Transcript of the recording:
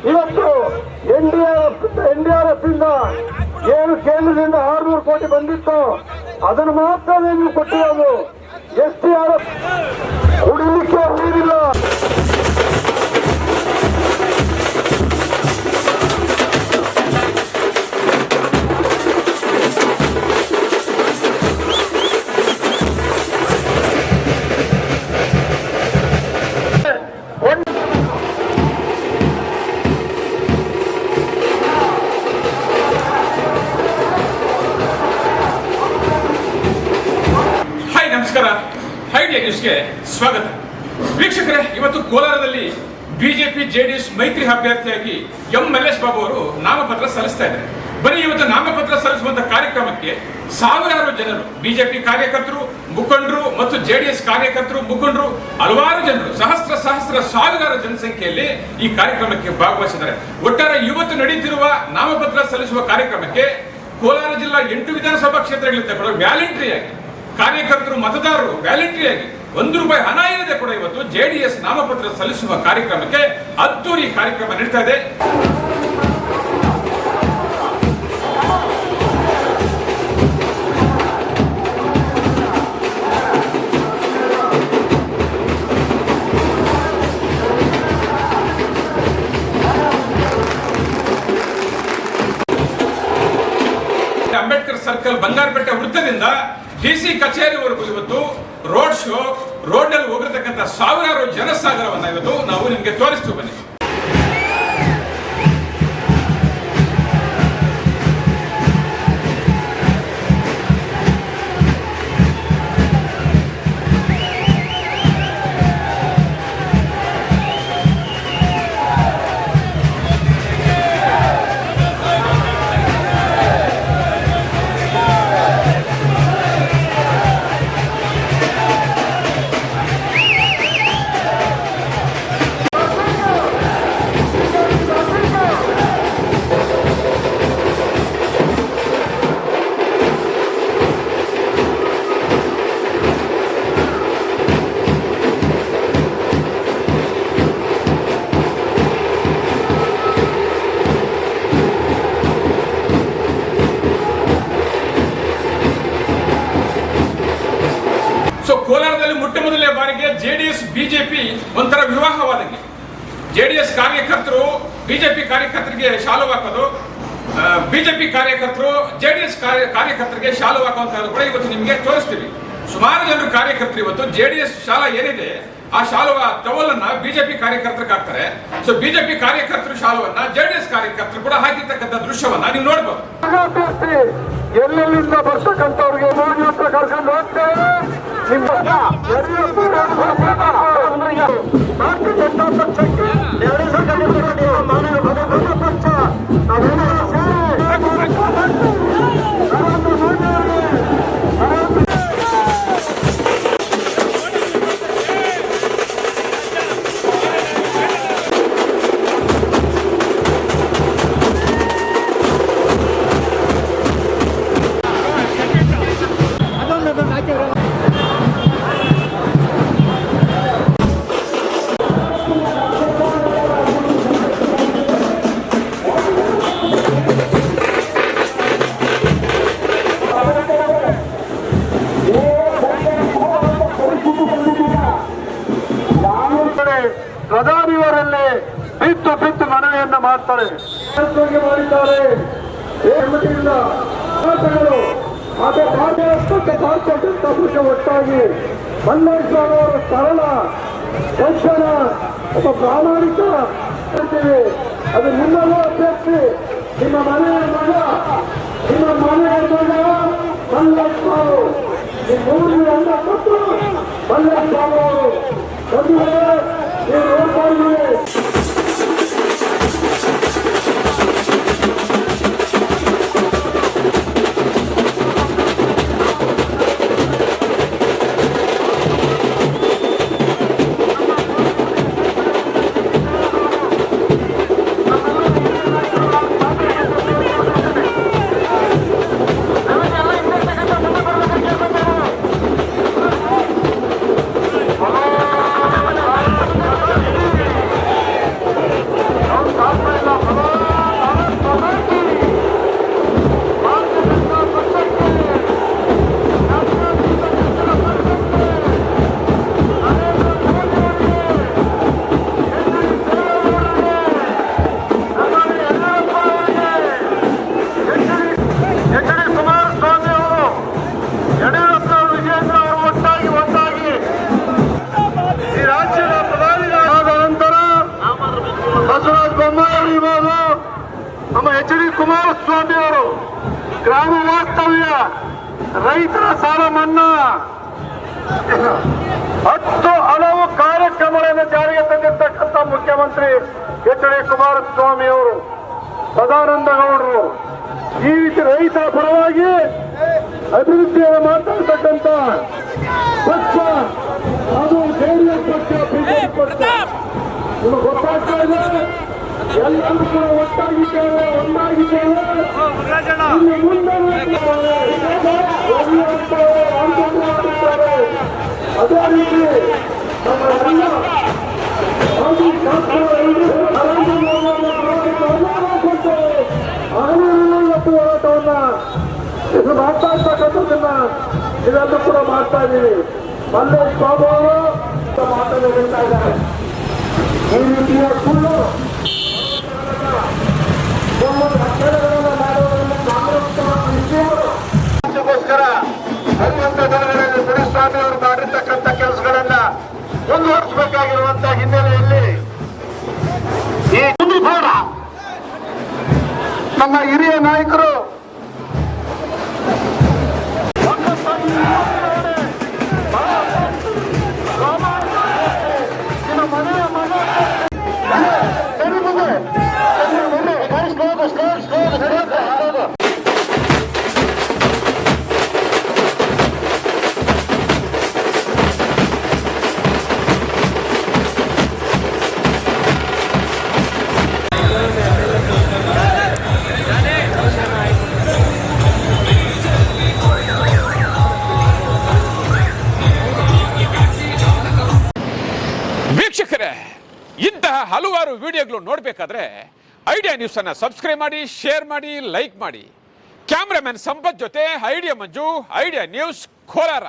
ಇವತ್ತು NDRF ಇಂದ ಏನು ಕೇಂದ್ರದಿಂದ 600 ಕೋಟಿ ಬಂದಿತ್ತು ಅದನ್ನು ಮಾತ್ರ ನೀವು ಕೊಟ್ಟಿರೋದು. SDRF ಕುಡಿಲಿಕ್ಕೆ ನೀರಿಲ್ಲ. ಹೈಡಿಯಾ ನ್ಯೂಸ್ಗೆ ಸ್ವಾಗತ. ವೀಕ್ಷಕರೇ, ಇವತ್ತು ಕೋಲಾರದಲ್ಲಿ ಬಿಜೆಪಿ ಜೆಡಿಎಸ್ ಮೈತ್ರಿ ಅಭ್ಯರ್ಥಿಯಾಗಿ MLS ಬಾಬು ಅವರು ನಾಮಪತ್ರ ಸಲ್ಲಿಸ್ತಾ ಇದ್ದಾರೆ. ಬರೀ ಇವತ್ತು ನಾಮಪತ್ರ ಸಲ್ಲಿಸುವಂತ ಕಾರ್ಯಕ್ರಮಕ್ಕೆ ಸಾವಿರಾರು ಜನರು, ಬಿಜೆಪಿ ಕಾರ್ಯಕರ್ತರು, ಮುಖಂಡರು ಮತ್ತು ಜೆಡಿಎಸ್ ಕಾರ್ಯಕರ್ತರು, ಮುಖಂಡರು, ಹಲವಾರು ಜನರು, ಸಹಸ್ರ ಸಾವಿರಾರು ಜನಸಂಖ್ಯೆಯಲ್ಲಿ ಈ ಕಾರ್ಯಕ್ರಮಕ್ಕೆ ಭಾಗವಹಿಸಿದ್ದಾರೆ. ಒಟ್ಟಾರೆ ಇವತ್ತು ನಡೆಯುತ್ತಿರುವ ನಾಮಪತ್ರ ಸಲ್ಲಿಸುವ ಕಾರ್ಯಕ್ರಮಕ್ಕೆ ಕೋಲಾರ ಜಿಲ್ಲಾ 8 ವಿಧಾನಸಭಾ ಕ್ಷೇತ್ರಗಳಿಂದ ಕೂಡ ವ್ಯಾಲಂಟರಿಯಾಗಿ ಕಾರ್ಯಕರ್ತರು, ಮತದಾರರು ವ್ಯಾಲಂಟರಿಯಾಗಿ ₹1 ಹಣ ಇಲ್ಲದೆ ಕೂಡ ಇವತ್ತು ಜೆಡಿಎಸ್ ನಾಮಪತ್ರ ಸಲ್ಲಿಸುವ ಕಾರ್ಯಕ್ರಮಕ್ಕೆ ಅದ್ದೂರಿ ಕಾರ್ಯಕ್ರಮ ನಡೀತಾ ಇದೆ. ಅಂಬೇಡ್ಕರ್ ಸರ್ಕಲ್ ಬಂಗಾರಪೇಟೆ ವೃತ್ತದಿಂದ DC ಕಚೇರಿವರೆಗೂ ಇವತ್ತು ರೋಡ್ ಶೋ, ರೋಡ್ ನಲ್ಲಿ ಹೋಗಿರ್ತಕ್ಕಂಥ ಸಾವಿರಾರು ಜನಸಾಗರವನ್ನ ಇವತ್ತು ನಾವು ನಿಮಗೆ ತೋರಿಸ್ತೀವಿ. ಬನ್ನಿ. ಕೋಲಾರದಲ್ಲಿ ಮೊಟ್ಟಮೊದಲನೇ ಬಾರಿಗೆ ಜೆಡಿಎಸ್ ಬಿಜೆಪಿ ಒಂಥರ ವಿವಾಹವಾದಂಗೆ. ಜೆಡಿಎಸ್ ಕಾರ್ಯಕರ್ತರು ಬಿಜೆಪಿ ಕಾರ್ಯಕರ್ತರಿಗೆ ಶಾಲು ಹಾಕೋದು, ಬಿಜೆಪಿ ಕಾರ್ಯಕರ್ತರು ಜೆಡಿಎಸ್ ಕಾರ್ಯಕರ್ತರಿಗೆ ಶಾಲು ಹಾಕುವಂತದ್ದು ಕೂಡ ಇವತ್ತು ನಿಮಗೆ ತೋರಿಸ್ತೀವಿ. ಸುಮಾರು ಜನರು ಕಾರ್ಯಕರ್ತರು ಇವತ್ತು ಜೆಡಿಎಸ್ ಶಾಲಾ ಏನಿದೆ ಆ ಶಾಲುವ ಟವಲನ್ನ ಬಿಜೆಪಿ ಕಾರ್ಯಕರ್ತರಿಗೆ ಹಾಕ್ತಾರೆ. ಸೊ ಬಿಜೆಪಿ ಕಾರ್ಯಕರ್ತರು ಶಾಲುವನ್ನ ಜೆಡಿಎಸ್ ಕಾರ್ಯಕರ್ತರು ಕೂಡ ಹಾಕಿರ್ತಕ್ಕಂಥ ದೃಶ್ಯವನ್ನ ನೀವು ನೋಡ್ಬೋದು. ಎಲ್ಲೆಲ್ಲಿಂದ ಬರ್ತಕ್ಕಂಥವ್ರಿಗೆ ಮೋದಿ ಹತ್ರ ಕರ್ಕೊಂಡು ಹೋಗ್ತೇವೆ. ಭಾರತೀಯ ಜನತಾ ಪಕ್ಷಕ್ಕೆ ಪಕ್ಷ ಪ್ರಧಾನಿಯವರಲ್ಲೇ ಬಿದ್ದು ಮನವಿಯನ್ನ ಮಾಡ್ತಾರೆ ಮಾಡಿದ್ದಾರೆ. ಒಟ್ಟಾಗಿ ಮಲ್ಲೇಶ್ವರ ಅವರ ಸರಳ ದರ್ಶನ ಒಬ್ಬ ಪ್ರಾಮಾಣಿಕ ಅದು ನಿಮ್ಮಲ್ಲೂ ಅಭ್ಯರ್ಥಿ, ನಿಮ್ಮ ಮನೆಯ ಮಗ, ನಿಮ್ಮ ಮನೆಯ ಮಗ ಮಲ್ಲೇಶ್ವರ. ಈ 3 ಅನ್ನ ಕೊಟ್ಟು ಮಲ್ಲೇಶ್ವರ ಅವರು ನೀವು ನೋಡ್ತಾ ಇದ್ದೀವಿ. ನಮ್ಮ ಎಚ್.ಡಿ. ಕುಮಾರಸ್ವಾಮಿ ಅವರು ಗ್ರಾಮ ವಾಸ್ತವ್ಯ, ರೈತರ ಸಾಲ ಮನ್ನಾ, 10 ಹಲವು ಕಾರ್ಯಕ್ರಮಗಳನ್ನು ಜಾರಿಗೆ ತಂದಿರ್ತಕ್ಕಂಥ ಮುಖ್ಯಮಂತ್ರಿ ಎಚ್.ಡಿ. ಕುಮಾರಸ್ವಾಮಿ ಅವರು, ಸದಾನಂದ ಗೌಡರು ಈ ರೀತಿ ರೈತರ ಪರವಾಗಿ ಅಭಿವೃದ್ಧಿಯನ್ನು ಮಾತಾಡ್ತಕ್ಕಂಥ ಪಕ್ಷ ಅದು ಜೆಡಿಎಸ್ ಪಕ್ಷ, ಬಿಜೆಪಿ ಪಕ್ಷ. ನಿಮಗೆ ಗೊತ್ತಾಗ್ತಾ ಇದೆ, ಎಲ್ಲರೂ ಕೂಡ ಒಟ್ಟಾಗಿದ್ದೇವೆ, ಒಂದಾಗಿದ್ದೇವೆ. ಇನ್ನು ಮುಂದೆ ಅದೇ ರೀತಿ ನಮ್ಮ ಎಲ್ಲ ಹೋರಾಟವನ್ನ ಇದು ಮಾಡ್ತಾ ಇರ್ತಕ್ಕಂಥದ್ದನ್ನ ಇದೆಲ್ಲ ಕೂಡ ಮಾಡ್ತಾ ಇದ್ದೀವಿ. ಮಲ್ಲೇಶ್ ಬಾಬು ಅವರು ಮಾತನ್ನು ಹೇಳ್ತಾ ಇದ್ದಾರೆ. ಈ ರೀತಿಯ ಸುಳ್ಳು ಕಾಂಗ್ರೆಸ್ಗೋಸ್ಕರ ಹನುಮಂತ ದಳಗಳಲ್ಲಿ ಮುನಿಸ್ವಾಮಿ ಅವರು ಮಾಡಿರ್ತಕ್ಕಂಥ ಕೆಲಸಗಳನ್ನ ಮುಂದುವರಿಸಬೇಕಾಗಿರುವಂತ ಹಿನ್ನೆಲೆಯಲ್ಲಿ ಈ ಕುಂದುಕೋಣ ನಮ್ಮ ಹಿರಿಯ ನಾಯಕರು ವೀಕ್ಷಕರೇ, ಇಂತಹ ಹಲವಾರು ವಿಡಿಯೋಗಳು ನೋಡಬೇಕಾದ್ರೆ ಐಡಿಯಾ ನ್ಯೂಸ್ ಅನ್ನು ಸಬ್ಸ್ಕ್ರೈಬ್ ಮಾಡಿ, ಶೇರ್ ಮಾಡಿ, ಲೈಕ್ ಮಾಡಿ. ಕ್ಯಾಮ್ರಾಮನ್ ಸಂಪತ್ ಜೊತೆ ಐಡಿಯಾ ಮಂಜು, ಐಡಿಯಾ ನ್ಯೂಸ್, ಕೋಲಾರ.